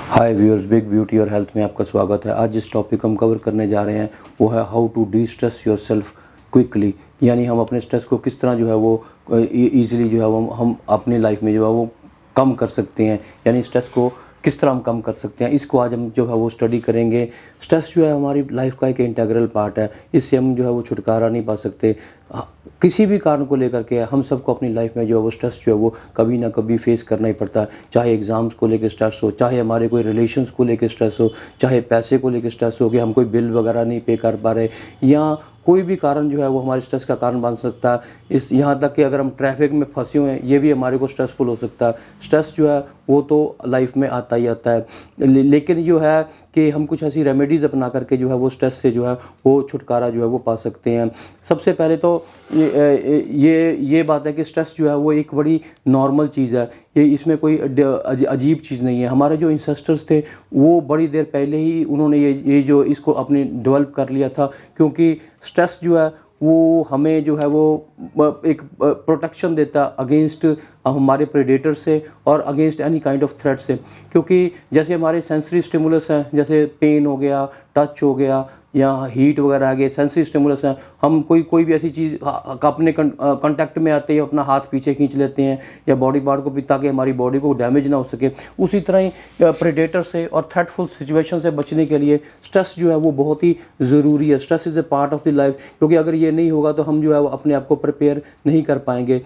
हाय viewers, big beauty और health में आपका स्वागत है। आज जिस टॉपिक हम कवर करने जा रहे हैं वो है how to destress yourself quickly. यानी हम अपने स्ट्रेस को किस तरह जो है वो ईजिली जो है वो हम अपनी लाइफ में जो है वो कम कर सकते हैं। यानी स्ट्रेस को किस तरह हम कम कर सकते हैं, इसको आज हम जो है वो स्टडी करेंगे। स्ट्रेस जो है हमारी लाइफ का एक इंटीग्रल पार्ट है, इससे हम जो है वो छुटकारा नहीं पा सकते। किसी भी कारण को लेकर के हम सबको अपनी लाइफ में जो है वो स्ट्रेस जो है वो कभी ना कभी फेस करना ही पड़ता है। चाहे एग्ज़ाम्स को लेकर स्ट्रेस हो, चाहे हमारे कोई रिलेशंस को लेकर स्ट्रेस हो, चाहे पैसे को लेकर स्ट्रेस हो कि हम कोई बिल वगैरह नहीं पे कर पा रहे, या कोई भी कारण जो है वो हमारे स्ट्रेस का कारण बन सकता है। इस यहाँ तक कि अगर हम ट्रैफिक में फंसे हुए हैं, ये भी हमारे को स्ट्रेसफुल हो सकता है। स्ट्रेस जो है वो तो लाइफ में आता ही आता है, लेकिन जो है कि हम कुछ ऐसी रेमेडीज़ अपना करके जो है वो स्ट्रेस से जो है वो छुटकारा जो है वो पा सकते हैं। सबसे पहले तो ये बात है कि स्ट्रेस जो है वो एक बड़ी नॉर्मल चीज़ है। ये इसमें कोई अजीब चीज़ नहीं है। हमारे जो इंसेस्टर्स थे वो बड़ी देर पहले ही उन्होंने ये जो इसको अपने डेवलप कर लिया था, क्योंकि स्ट्रेस जो है वो हमें जो है वो एक प्रोटेक्शन देता अगेंस्ट हमारे प्रेडेटर से और against any kind of threat से। क्योंकि जैसे हमारे सेंसरी स्टिमुलस हैं, जैसे पेन हो गया, टच हो गया या हीट वगैरह आ गए, सेंसरी स्टिमुलस हैं। हम कोई भी ऐसी चीज़ अपने कांटेक्ट में आते ही अपना हाथ पीछे खींच लेते हैं या बॉडी पार्ट को भी, ताकि हमारी बॉडी को डैमेज ना हो सके। उसी तरह ही प्रेडेटर से और थ्रेटफुल सिचुएशन से बचने के लिए स्ट्रेस जो है वो बहुत ही ज़रूरी है। Stress is a part of the life, क्योंकि अगर ये नहीं होगा तो हम जो है वो अपने आप को प्रिपेयर नहीं कर पाएंगे।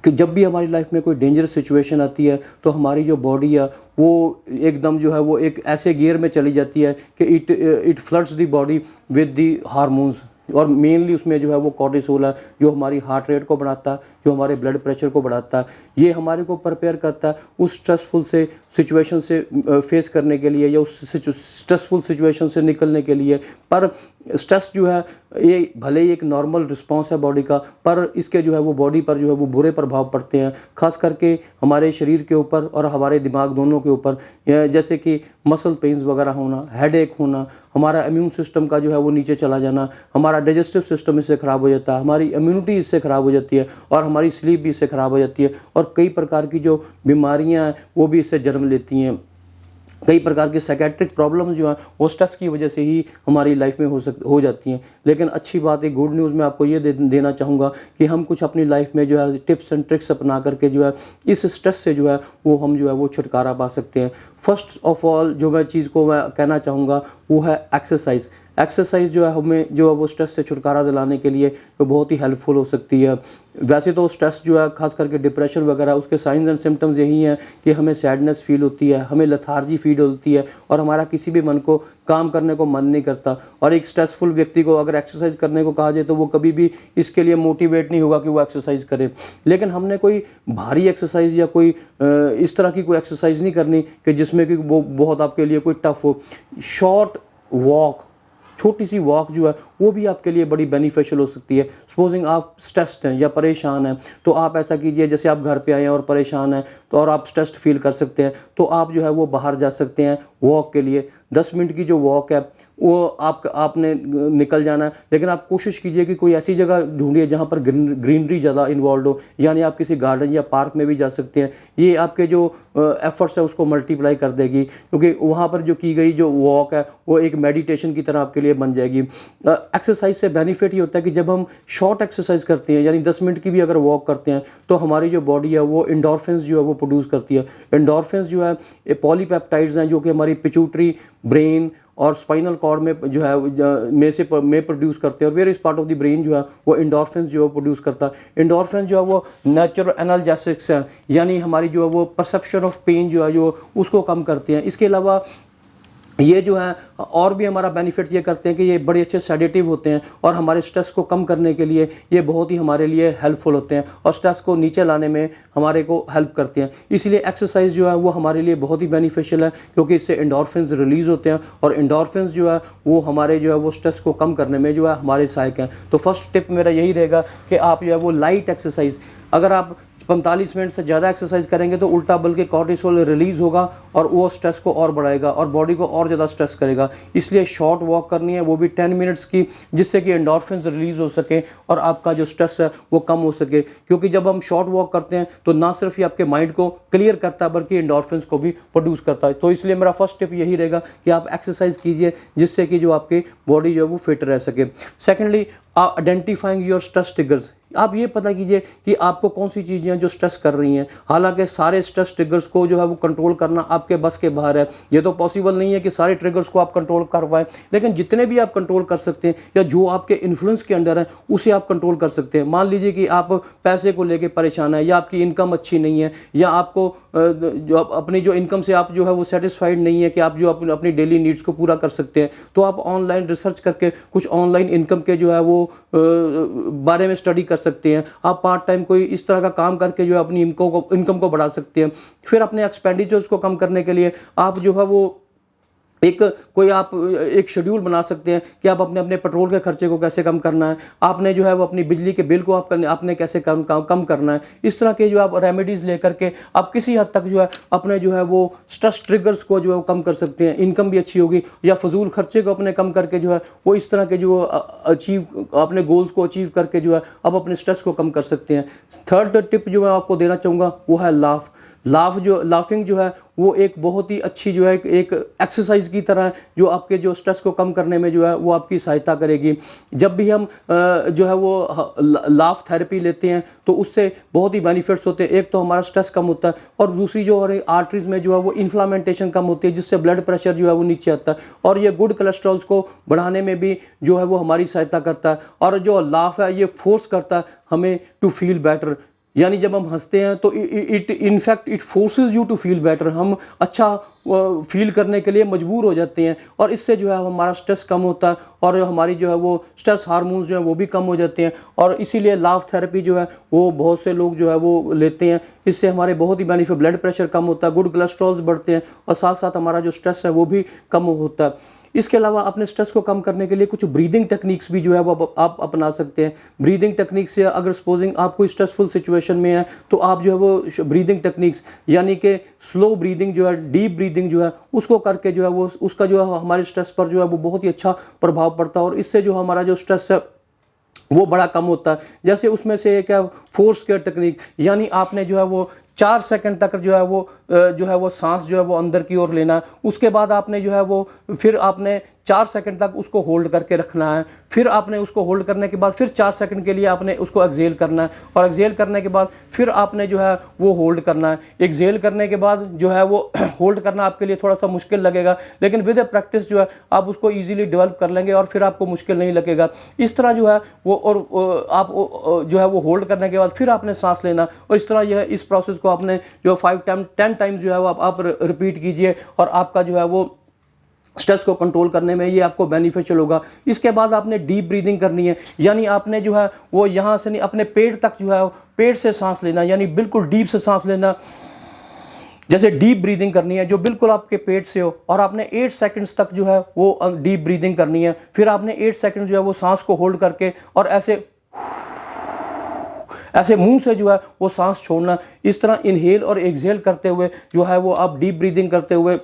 कि जब भी हमारी लाइफ में कोई डेंजरस सिचुएशन आती है तो हमारी जो बॉडी है वो एकदम जो है वो एक ऐसे गियर में चली जाती है कि it floods the body with the hormones. और मेनली उसमें जो है वो कॉर्टिसोल है, जो हमारी हार्ट रेट को बढ़ाता है, जो हमारे ब्लड प्रेशर को बढ़ाता है। ये हमारे को प्रिपेयर करता है उस स्ट्रेसफुल से सिचुएशन से फेस करने के लिए या उस स्ट्रेसफुल सिचुएशन से निकलने के लिए। पर स्ट्रेस जो है ये भले ही एक नॉर्मल रिस्पॉन्स है बॉडी का, पर इसके जो है वो बॉडी पर जो है वो बुरे प्रभाव पड़ते हैं, खास करके हमारे शरीर के ऊपर और हमारे दिमाग दोनों के ऊपर। जैसे कि मसल पेन्स वगैरह होना, हेडेक होना, हमारा इम्यून सिस्टम का जो है वो नीचे चला जाना, हमारा डाइजेस्टिव सिस्टम इससे ख़राब हो जाता है, हमारी इम्यूनिटी इससे ख़राब हो जाती है और हमारी स्लीप भी इससे ख़राब हो जाती है। और कई प्रकार की जो बीमारियां हैं वो भी इससे जन्म लेती हैं। कई प्रकार की साइकेट्रिक प्रॉब्लम्स जो हैं वो स्ट्रेस की वजह से ही हमारी लाइफ में हो जाती हैं। लेकिन अच्छी बात है, गुड न्यूज़ मैं आपको ये देना चाहूँगा कि हम कुछ अपनी लाइफ में जो है टिप्स एंड ट्रिक्स अपना करके जो है इस स्ट्रेस से जो है वो हम जो है वो छुटकारा पा सकते हैं। फर्स्ट ऑफ ऑल जो मैं चीज़ को मैं कहना चाहूँगा वो है एक्सरसाइज। एक्सरसाइज जो है हमें जो है वो स्ट्रेस से छुटकारा दिलाने के लिए तो बहुत ही हेल्पफुल हो सकती है। वैसे तो स्ट्रेस जो है खास करके डिप्रेशन वगैरह, उसके साइंस एंड सिम्टम्स यही हैं कि हमें सैडनेस फील होती है, हमें लेथार्जी फील होती है और हमारा किसी भी मन को काम करने को मन नहीं करता। और एक स्ट्रेसफुल व्यक्ति को अगर एक्सरसाइज करने को कहा जाए तो वो कभी भी इसके लिए मोटिवेट नहीं होगा कि वो एक्सरसाइज करे। लेकिन हमने कोई भारी एक्सरसाइज या कोई इस तरह की कोई एक्सरसाइज नहीं करनी कि जिसमें कि वो बहुत आपके लिए कोई टफ हो। शॉर्ट वॉक, छोटी सी वॉक जो है वो भी आपके लिए बड़ी बेनिफिशियल हो सकती है। सपोजिंग आप स्ट्रेस्ड हैं या परेशान हैं तो आप ऐसा कीजिए, जैसे आप घर पे आए हैं और परेशान हैं तो और आप स्ट्रेस्ड फील कर सकते हैं तो आप जो है वो बाहर जा सकते हैं वॉक के लिए। 10 मिनट की जो वॉक है वो आपने निकल जाना है, लेकिन आप कोशिश कीजिए कि कोई ऐसी जगह ढूंढिए जहाँ पर ग्रीनरी ज़्यादा इन्वॉल्व हो। यानी आप किसी गार्डन या पार्क में भी जा सकते हैं। ये आपके जो एफर्ट्स है उसको मल्टीप्लाई कर देगी, क्योंकि वहाँ पर जो की गई जो वॉक है वो एक मेडिटेशन की तरह आपके लिए बन जाएगी। एक्सरसाइज से बेनिफिट ये होता है कि जब हम शॉर्ट एक्सरसाइज करते हैं, यानी 10 मिनट की भी अगर वॉक करते हैं तो हमारी जो बॉडी है वो एंडोर्फिन्स जो है वो प्रोड्यूस करती है। एंडोर्फिन्स जो है पॉलीपेप्टाइड्स हैं जो कि हमारी पिट्यूटरी, ब्रेन और स्पाइनल कॉर्ड में जो है में प्रोड्यूस करते हैं, और various part of the brain जो है वो एंडोर्फिन्स जो है प्रोड्यूस करता है। एंडोर्फिन जो है वो नेचुरल एनाल्जेसिक्स हैं, यानी हमारी जो है वो परसेप्शन ऑफ पेन जो है जो उसको कम करते हैं। इसके अलावा ये जो है और भी हमारा बेनिफिट ये करते हैं कि ये बड़े अच्छे सेडेटिव होते हैं और हमारे स्ट्रेस को कम करने के लिए ये बहुत ही हमारे लिए हेल्पफुल होते हैं और स्ट्रेस को नीचे लाने में हमारे को हेल्प करते हैं। इसलिए एक्सरसाइज जो है वो हमारे लिए बहुत ही बेनिफिशियल है, क्योंकि इससे एंडोर्फिन्स रिलीज़ होते हैं और एंडोर्फिन्स जो है वो हमारे जो है वो स्ट्रेस को कम करने में जो है हमारे सहायक हैं। तो फर्स्ट टिप मेरा यही रहेगा कि आप जो है वो लाइट एक्सरसाइज, अगर आप 45 मिनट से ज़्यादा एक्सरसाइज करेंगे तो उल्टा बल्कि कॉर्टिसोल रिलीज़ होगा और वो स्ट्रेस को और बढ़ाएगा और बॉडी को और ज़्यादा स्ट्रेस करेगा। इसलिए शॉर्ट वॉक करनी है, वो भी 10 मिनट्स की, जिससे कि एंडोर्फिन्स रिलीज़ हो सके और आपका जो स्ट्रेस है वो कम हो सके। क्योंकि जब हम शॉर्ट वॉक करते हैं तो ना सिर्फ ये आपके माइंड को क्लियर करता है बल्कि एंडोर्फिन्स को भी प्रोड्यूस करता है। तो इसलिए मेरा फर्स्ट टिप यही रहेगा कि आप एक्सरसाइज कीजिए जिससे कि जो आपकी बॉडी जो है वो फिट रह सके। Secondly, identifying your stress triggers. आप ये पता कीजिए कि आपको कौन सी चीज़ें हैं जो स्ट्रेस कर रही हैं। हालांकि सारे स्ट्रेस ट्रिगर्स को जो है वो कंट्रोल करना आपके बस के बाहर है। ये तो पॉसिबल नहीं है कि सारे ट्रिगर्स को आप कंट्रोल कर पाएँ, लेकिन जितने भी आप कंट्रोल कर सकते हैं या जो आपके इन्फ्लुएंस के अंडर है उसे आप कंट्रोल कर सकते हैं। मान लीजिए कि आप पैसे को लेकर परेशान है या आपकी इनकम अच्छी नहीं है या आपको जो अपनी जो इनकम से आप जो है वो सेटिस्फाइड नहीं है कि आप जो अपनी डेली नीड्स को पूरा कर सकते हैं, तो आप ऑनलाइन रिसर्च करके कुछ ऑनलाइन इनकम के जो है वो बारे में स्टडी कर सकते हैं। आप पार्ट टाइम कोई इस तरह का काम करके जो है अपनी इनकम को बढ़ा सकते हैं। फिर अपने एक्सपेंडिचर्स को कम करने के लिए आप जो है वो आप एक शेड्यूल बना सकते हैं कि आप अपने अपने पेट्रोल के खर्चे को कैसे कम करना है, आपने जो है वो अपनी बिजली के बिल को आपने कैसे कम करना है। इस तरह के जो आप रेमेडीज़ लेकर के आप किसी हद तक जो है अपने जो है वो स्ट्रेस ट्रिगर्स को जो है वो कम कर सकते हैं। इनकम भी अच्छी होगी या फजूल खर्चे को अपने कम करके जो है वो इस तरह के जो अपने गोल्स को अचीव करके जो है आप अपने स्ट्रेस को कम कर सकते हैं। थर्ड टिप जो मैं आपको देना चाहूँगा वो है लाफिंग जो है वो एक बहुत ही अच्छी जो है एक एक्सरसाइज की तरह है जो आपके जो स्ट्रेस को कम करने में जो है वो आपकी सहायता करेगी। जब भी हम जो है वो लाफ थेरेपी लेते हैं तो उससे बहुत ही बेनिफिट्स होते हैं। एक तो हमारा स्ट्रेस कम होता है और दूसरी जो आर्टरीज में जो है वो इन्फ्लामेंटेशन कम होती है, जिससे ब्लड प्रेशर जो है वो नीचे आता है और ये गुड कोलेस्ट्रॉल्स को बढ़ाने में भी जो है वो हमारी सहायता करता है। और जो लाफ है ये फोर्स करता है हमें टू फील बेटर, यानी जब हम हंसते हैं तो it forces you to feel better. हम अच्छा फील करने के लिए मजबूर हो जाते हैं और इससे जो है हमारा स्ट्रेस कम होता है और हमारी जो है वो स्ट्रेस हार्मोन्स जो है वो भी कम हो जाते हैं। और इसीलिए लाफ थेरेपी जो है वो बहुत से लोग जो है वो लेते हैं। इससे हमारे बहुत ही बेनिफिट, ब्लड प्रेशर कम होता है, गुड कोलेस्ट्रॉल्स बढ़ते हैं और साथ साथ हमारा जो स्ट्रेस है वो भी कम होता है। इसके अलावा अपने स्ट्रेस को कम करने के लिए कुछ ब्रीदिंग टेक्निक्स भी जो है वो आप अपना सकते हैं। ब्रीदिंग टेक्निक से अगर सपोजिंग आप कोई स्ट्रेसफुल सिचुएशन में है तो आप जो है वो ब्रीदिंग टेक्निक्स यानी कि स्लो ब्रीदिंग जो है, डीप ब्रीदिंग जो है उसको करके जो है वो उसका जो है हमारे स्ट्रेस पर जो है वो बहुत ही अच्छा प्रभाव पड़ता है और इससे जो हमारा जो स्ट्रेस है वो बड़ा कम होता है। जैसे उसमें से एक है फोर्स केयर टेक्निक, यानी आपने जो है वो 4 सेकंड तक जो है वो सांस जो है वो अंदर की ओर लेना है। उसके बाद आपने जो है वो फिर आपने 4 सेकंड तक उसको होल्ड करके रखना है। फिर आपने उसको होल्ड करने के बाद फिर 4 सेकंड के लिए आपने उसको एक्सहेल करना है और एक्सहेल करने के बाद फिर आपने जो है वो होल्ड करना है। एक्सहेल करने के बाद जो है वो होल्ड करना आपके लिए थोड़ा सा मुश्किल लगेगा, लेकिन विद ए प्रैक्टिस जो है आप उसको ईजिली डेवलप कर लेंगे और फिर आपको मुश्किल नहीं लगेगा। इस तरह जो है वो और आप जो है वो होल्ड करने के बाद फिर आपने सांस लेना और इस तरह यह इस प्रोसेस को आपने जो 10 टाइम्स जो है वो आप रिपीट कीजिए और आपका जो है वो स्ट्रेस को कंट्रोल करने में ये आपको बेनिफिशियल होगा। इसके बाद आपने डीप ब्रीदिंग करनी है, यानी आपने जो है वो यहाँ से नहीं अपने पेट तक जो है पेट से सांस लेना, यानी बिल्कुल डीप से सांस लेना, जैसे डीप ब्रीदिंग करनी है जो बिल्कुल आपके पेट से हो और आपने 8 सेकंड्स तक जो है वो डीप ब्रीदिंग करनी है। फिर आपने 8 सेकंड जो है वो सांस को होल्ड करके और ऐसे मुंह से जो है वो सांस छोड़ना। इस तरह इनहेल और एक्सहेल करते हुए जो है वो आप डीप ब्रीदिंग करते हुए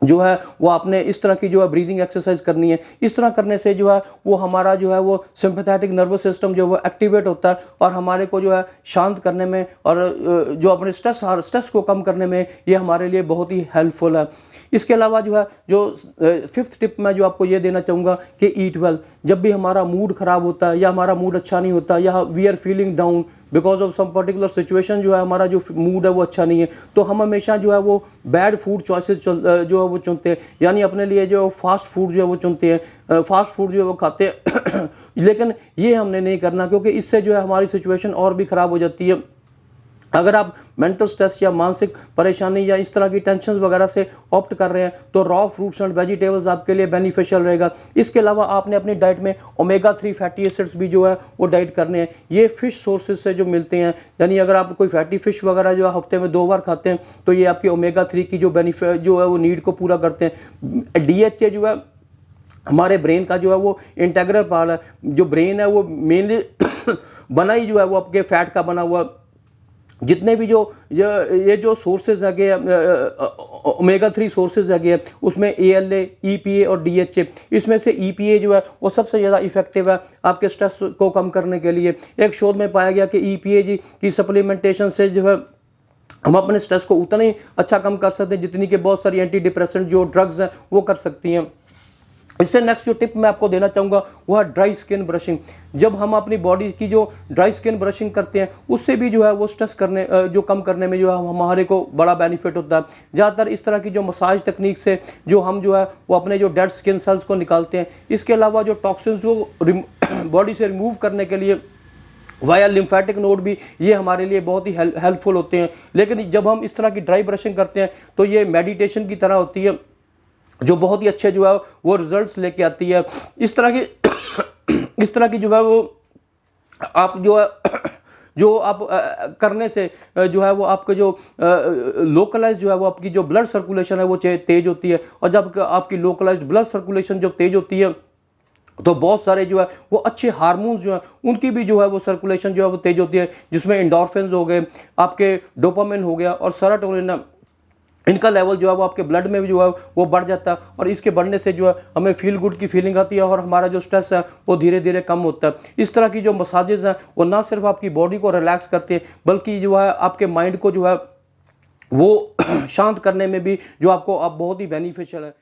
जो है वो आपने इस तरह की जो है ब्रीदिंग एक्सरसाइज करनी है। इस तरह करने से जो है वो हमारा जो है वो सिंपैथेटिक नर्वस सिस्टम जो है वो एक्टिवेट होता है और हमारे को जो है शांत करने में और जो अपने स्ट्रेस को कम करने में ये हमारे लिए बहुत ही हेल्पफुल है। इसके अलावा जो है जो 5th टिप मैं जो आपको ये देना चाहूँगा कि ईट वेल। जब भी हमारा मूड ख़राब होता है या हमारा मूड अच्छा नहीं होता या we are feeling down because of some particular situation, जो है हमारा जो मूड है वो अच्छा नहीं है, तो हम हमेशा जो है वो बैड फूड चॉइसेस जो है वो चुनते हैं, यानी अपने लिए जो फास्ट फूड जो है वो चुनते हैं, फास्ट फूड जो है वो खाते हैं लेकिन ये हमने नहीं करना क्योंकि इससे जो है हमारी सिचुएशन और भी ख़राब हो जाती है। अगर आप मेंटल स्ट्रेस या मानसिक परेशानी या इस तरह की टेंशन वगैरह से ऑप्ट कर रहे हैं तो रॉ फ्रूट्स एंड वेजिटेबल्स आपके लिए बेनिफिशियल रहेगा। इसके अलावा आपने अपनी डाइट में ओमेगा 3 फैटी एसिड्स भी जो है वो डाइट करने हैं। ये फिश सोर्सेज से जो मिलते हैं, यानी अगर आप कोई फैटी फिश वगैरह जो हफ्ते में 2 बार खाते हैं तो ये आपकी ओमेगा 3 की जो बेनिफिट जो है वो नीड को पूरा करते हैं। DHA जो है हमारे ब्रेन का जो है वो इंटेग्रल पार्ट है। जो ब्रेन है वो मेनली बना ही जो है वो आपके फैट का बना हुआ जितने भी जो ये जो सोर्सेज है ओमेगा 3 सोर्सेज है उसमें ALA, EPA और DHA, इसमें से EPA जो है वो सबसे ज़्यादा इफेक्टिव है आपके स्ट्रेस को कम करने के लिए। एक शोध में पाया गया कि EPA जी की सप्लीमेंटेशन से जो है हम अपने स्ट्रेस को उतना ही अच्छा कम कर सकते हैं जितनी कि बहुत सारी एंटी डिप्रेसेंट जो ड्रग्स हैं वो कर सकती हैं। इससे नेक्स्ट जो टिप मैं आपको देना चाहूँगा वो है ड्राई स्किन ब्रशिंग। जब हम अपनी बॉडी की जो ड्राई स्किन ब्रशिंग करते हैं उससे भी जो है वो स्ट्रेस करने जो कम करने में जो है हमारे को बड़ा बेनिफिट होता है। ज़्यादातर इस तरह की जो मसाज टेक्निक से जो हम जो है वो अपने जो डेड स्किन सेल्स को निकालते हैं। इसके अलावा जो टॉक्सिन्स जो बॉडी से रिमूव करने के लिए वाया लिम्फेटिक नोड भी ये हमारे लिए बहुत ही हेल्पफुल होते हैं। लेकिन जब हम इस तरह की ड्राई ब्रशिंग करते हैं तो ये मेडिटेशन की तरह होती है जो बहुत ही अच्छे जो है वो रिजल्ट्स लेके आती है। इस तरह की जो है वो आप जो है जो आप करने से जो है वो आपके जो लोकलाइज जो है वो आपकी जो ब्लड सर्कुलेशन है वो तेज होती है। और जब आपकी लोकलाइज्ड ब्लड सर्कुलेशन जब तेज होती है तो बहुत सारे जो है वो अच्छे हार्मोन्स जो है उनकी भी जो है वो सर्कुलेशन जो है वो तेज होती है, जिसमें एंडोर्फिन्स हो गए, आपके डोपामिन हो गया और सेरोटोनिन, इनका लेवल जो है वो आपके ब्लड में भी जो है वो बढ़ जाता है। और इसके बढ़ने से जो है हमें फील गुड की फीलिंग आती है और हमारा जो स्ट्रेस है वो धीरे धीरे कम होता है। इस तरह की जो मसाजेस हैं वो ना सिर्फ आपकी बॉडी को रिलैक्स करते हैं बल्कि जो है आपके माइंड को जो है वो शांत करने में भी जो आपको अब बहुत ही बेनिफिशियल है।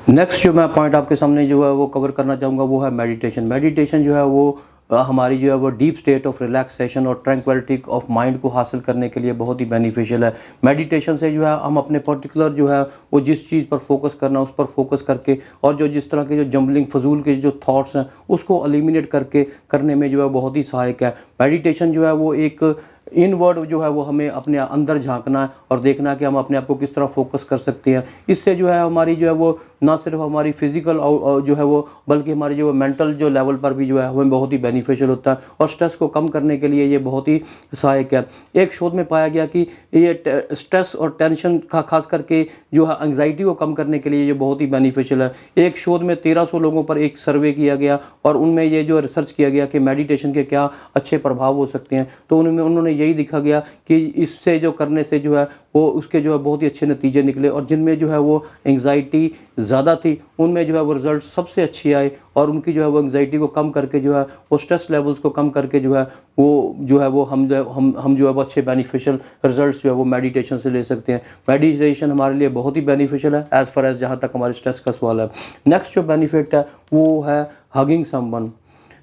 नेक्स्ट जो मैं पॉइंट आपके सामने जो है वो कवर करना चाहूँगा वो है मेडिटेशन। मेडिटेशन जो है वो हमारी जो है वो डीप स्टेट ऑफ रिलैक्सेशन और ट्रैंक्विलिटी ऑफ माइंड को हासिल करने के लिए बहुत ही बेनिफिशियल है। मेडिटेशन से जो है हम अपने पर्टिकुलर जो है वो जिस चीज़ पर फोकस करना उस पर फोकस करके और जो जिस तरह के जो जम्बलिंग फजूल के जो थॉट्स हैं उसको एलिमिनेट करके करने में जो है बहुत ही सहायक है। मेडिटेशन जो है वो एक इनवर्ड जो है वो हमें अपने अंदर झांकना है और देखना है कि हम अपने आप को किस तरह फोकस कर सकते हैं। इससे जो है हमारी जो है वो ना सिर्फ हमारी फिजिकल जो है वो बल्कि हमारी जो मेंटल जो लेवल पर भी जो है हमें बहुत ही बेनिफिशियल होता है और स्ट्रेस को कम करने के लिए ये बहुत ही सहायक है। एक शोध में पाया गया कि ये स्ट्रेस और टेंशन का खास करके जो है एंग्जाइटी को कम करने के लिए ये बहुत ही बेनिफिशियल है। एक शोध में 1300 लोगों पर एक सर्वे किया गया और उनमें ये जो रिसर्च किया गया कि मेडिटेशन के क्या अच्छे प्रभाव हो सकते हैं, तो उन्होंने यही दिखा गया कि इससे जो करने से जो है वो उसके जो है बहुत ही अच्छे नतीजे निकले और जिनमें जो है वो एंग्जाइटी ज़्यादा थी उनमें जो है वो रिज़ल्ट सबसे अच्छे आए और उनकी जो है वो एंग्जाइटी को कम करके जो है वो स्ट्रेस लेवल्स को कम करके जो है वो हम जो है वो अच्छे बेनिफिशियल रिजल्ट्स जो है वो मेडिटेशन से ले सकते हैं। मेडिटेशन हमारे लिए बहुत ही बेनिफिशियल है एज़ फार एज जहाँ तक हमारे स्ट्रेस का सवाल है। नेक्स्ट जो बेनिफिट है वो है हगिंग समवन।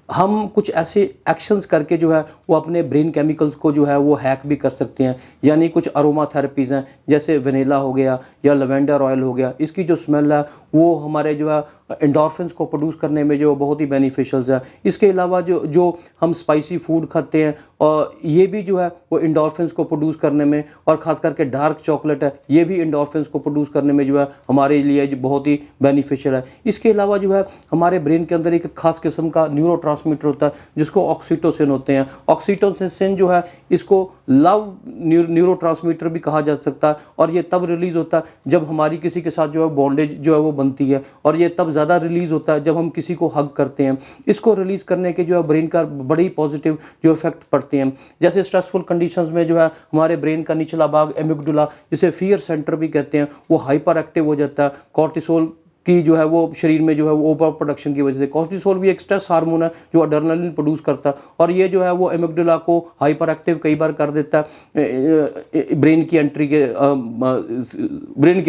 हम कुछ ऐसे एक्शंस करके जो है वो अपने ब्रेन केमिकल्स को जो है वो हैक भी कर सकते हैं। यानी कुछ अरोमा थेरेपीज़ हैं जैसे वनीला हो गया या लवेंडर ऑयल हो गया, इसकी जो स्मेल है वो हमारे जो है एंडोर्फिन्स को प्रोड्यूस करने में जो बहुत ही बेनिफिशियल्स है। इसके अलावा जो हम स्पाइसी फूड खाते हैं और ये भी जो है वो एंडोर्फिन्स को प्रोड्यूस करने में और ख़ास करके डार्क चॉकलेट है ये भी एंडोर्फिन्स को प्रोड्यूस करने में जो है हमारे लिए बहुत ही बेनिफिशियल है। इसके अलावा जो है हमारे ब्रेन के अंदर एक खास किस्म का न्यूरोट्रांसमीटर होता है जिसको ऑक्सीटोसिन होते हैं। ऑक्सीटोसिन जो है इसको लव न्यूरोट्रांसमीटर भी कहा जा सकता है और ये तब रिलीज़ होता है जब हमारी किसी के साथ जो है बॉन्डेज जो है वो बनती है और ये तब ज़्यादा रिलीज़ होता है जब हम किसी को हग करते हैं। इसको रिलीज़ करने के जो है ब्रेन का बड़ी पॉजिटिव जो इफेक्ट पड़ते हैं। जैसे स्ट्रेसफुल कंडीशंस में जो है हमारे ब्रेन का निचला भाग एमिगडुला जिसे फियर सेंटर भी कहते हैं वो हाइपर एक्टिव हो जाता है। कॉर्टिसोल की जो है वो शरीर में जो है वो ओवर प्रोडक्शन की वजह से, कॉर्टिसोल भी एक स्ट्रेस हार्मोन है जो एड्रेनलिन प्रोड्यूस करता है और ये जो है वो एमिगडाला को हाइपर एक्टिव कई बार कर देता है ब्रेन की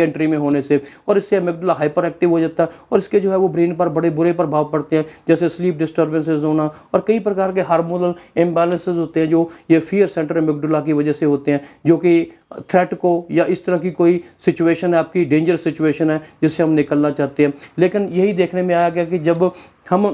एंट्री में होने से और इससे एमिगडाला हाइपर एक्टिव हो जाता है और इसके जो है वो ब्रेन पर बड़े बुरे प्रभाव पड़ते हैं जैसे स्लीप डिस्टर्बेंसेस होना और कई प्रकार के हार्मोनल इम्बैलेंसेस होते हैं जो ये फियर सेंटर एमिगडाला की वजह से होते हैं, जो कि थ्रेट को या इस तरह की कोई सिचुएशन है आपकी डेंजर सिचुएशन है जिससे हम निकलना चाहते हैं। लेकिन यही देखने में आया गया कि जब हम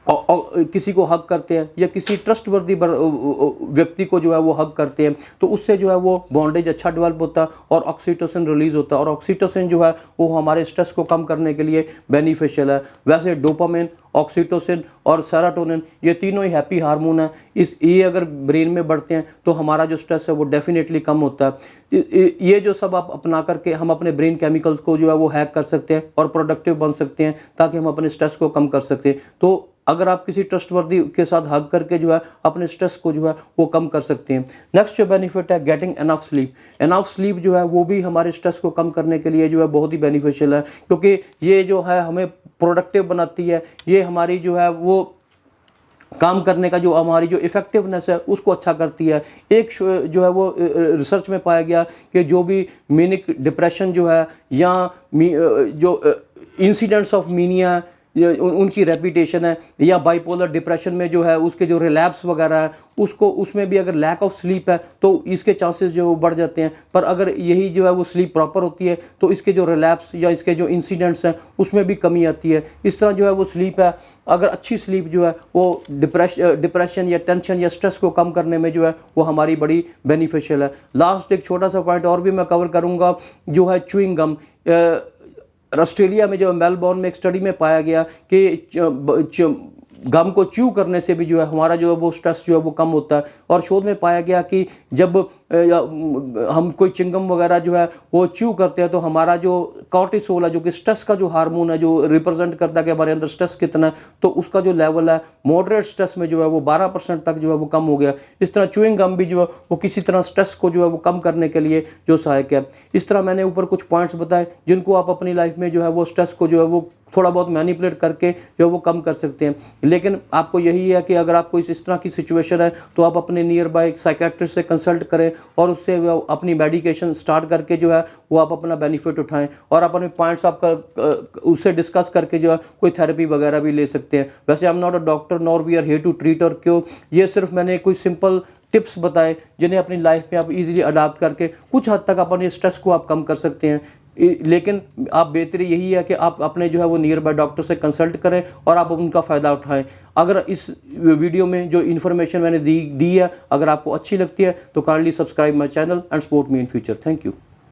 किसी को हक करते हैं या किसी ट्रस्टवर्दी व्यक्ति को जो है वो हक करते हैं तो उससे जो है वो बॉन्डेज अच्छा डेवलप होता है और ऑक्सीटोसिन रिलीज होता है और ऑक्सीटोसिन जो है वो हमारे स्ट्रेस को कम करने के लिए बेनिफिशियल है। वैसे डोपामिन, ऑक्सीटोसिन और सेरोटोनिन ये तीनों ही हैप्पी हार्मोन है। ये अगर ब्रेन में बढ़ते हैं तो हमारा जो स्ट्रेस है वो डेफिनेटली कम होता है। ये जो सब आप अपना करके हम अपने ब्रेन केमिकल्स को जो है वो हैक कर सकते हैं और प्रोडक्टिव बन सकते हैं ताकि हम अपने स्ट्रेस को कम कर सकते हैं। तो अगर आप किसी ट्रस्टवर्दी के साथ हग करके जो है अपने स्ट्रेस को जो है वो कम कर सकते हैं। नेक्स्ट जो बेनिफिट है getting enough sleep. Enough sleep जो है वो भी हमारे स्ट्रेस को कम करने के लिए जो है बहुत ही बेनिफिशियल है, क्योंकि ये जो है हमें प्रोडक्टिव बनाती है, ये हमारी जो है वो काम करने का जो हमारी जो इफ़ेक्टिवनेस है उसको अच्छा करती है। एक जो है वो रिसर्च में पाया गया कि जो भी मैनिक डिप्रेशन जो है या जो इंसिडेंट्स ऑफ मीनिया उनकी रेपिटेशन है, या बाइपोलर डिप्रेशन में जो है उसके जो रिलैप्स वगैरह है उसको उसमें भी अगर लैक ऑफ स्लीप है तो इसके चांसेस जो है वो बढ़ जाते हैं। पर अगर यही जो है वो स्लीप प्रॉपर होती है तो इसके जो रिलैप्स या इसके जो इंसिडेंट्स हैं उसमें भी कमी आती है। इस तरह जो है वो स्लीप है, अगर अच्छी स्लीप जो है वो डिप्रेशन या टेंशन या स्ट्रेस को कम करने में जो है वो हमारी बड़ी बेनिफिशियल है। लास्ट एक छोटा सा पॉइंट और भी मैं कवर करूँगा जो है च्युइंग गम। ऑस्ट्रेलिया में जो मेलबोर्न में एक स्टडी में पाया गया कि गम को च्यू करने से भी जो है हमारा जो है वो स्ट्रेस जो है वो कम होता है। और शोध में पाया गया कि जब हम कोई चिंगम वगैरह जो है वो च्यू करते हैं तो हमारा जो कॉर्टिसोल है जो कि स्ट्रेस का जो हार्मोन है जो रिप्रेजेंट करता है कि हमारे अंदर स्ट्रेस कितना है, तो उसका जो लेवल है मॉडरेट स्ट्रेस में जो है वो 12% तक जो है वो कम हो गया। इस तरह च्यूइंग गम भी जो है वो किसी तरह स्ट्रेस को जो है वो कम करने के लिए जो सहायक है। इस तरह मैंने ऊपर कुछ पॉइंट्स बताए जिनको आप अपनी लाइफ में जो है वो स्ट्रेस को जो है वो थोड़ा बहुत मैनिपुलेट करके जो है वो कम कर सकते हैं। लेकिन आपको यही है कि अगर आपको इस तरह की सिचुएशन है तो आप अपने नियर बाय साइकेट्रिस्ट से कंसल्ट करें और उससे अपनी मेडिकेशन स्टार्ट करके जो है वो आप अपना बेनिफिट उठाएं और अपने पॉइंट्स आपका उससे डिस्कस करके जो है कोई थेरेपी वगैरह भी ले सकते हैं। वैसे I am not a doctor nor we are here to treat और क्योर, ये सिर्फ मैंने कोई सिंपल टिप्स बताए जिन्हें अपनी लाइफ में आप इजीली अडॉप्ट करके कुछ हद तक अपने स्ट्रेस को आप कम कर सकते हैं। लेकिन आप बेहतरी यही है कि आप अपने जो है वो नियर बाय डॉक्टर से कंसल्ट करें और आप उनका फ़ायदा उठाएं। अगर इस वीडियो में जो इन्फॉर्मेशन मैंने दी है अगर आपको अच्छी लगती है तो kindly subscribe my channel and support me in future. Thank you.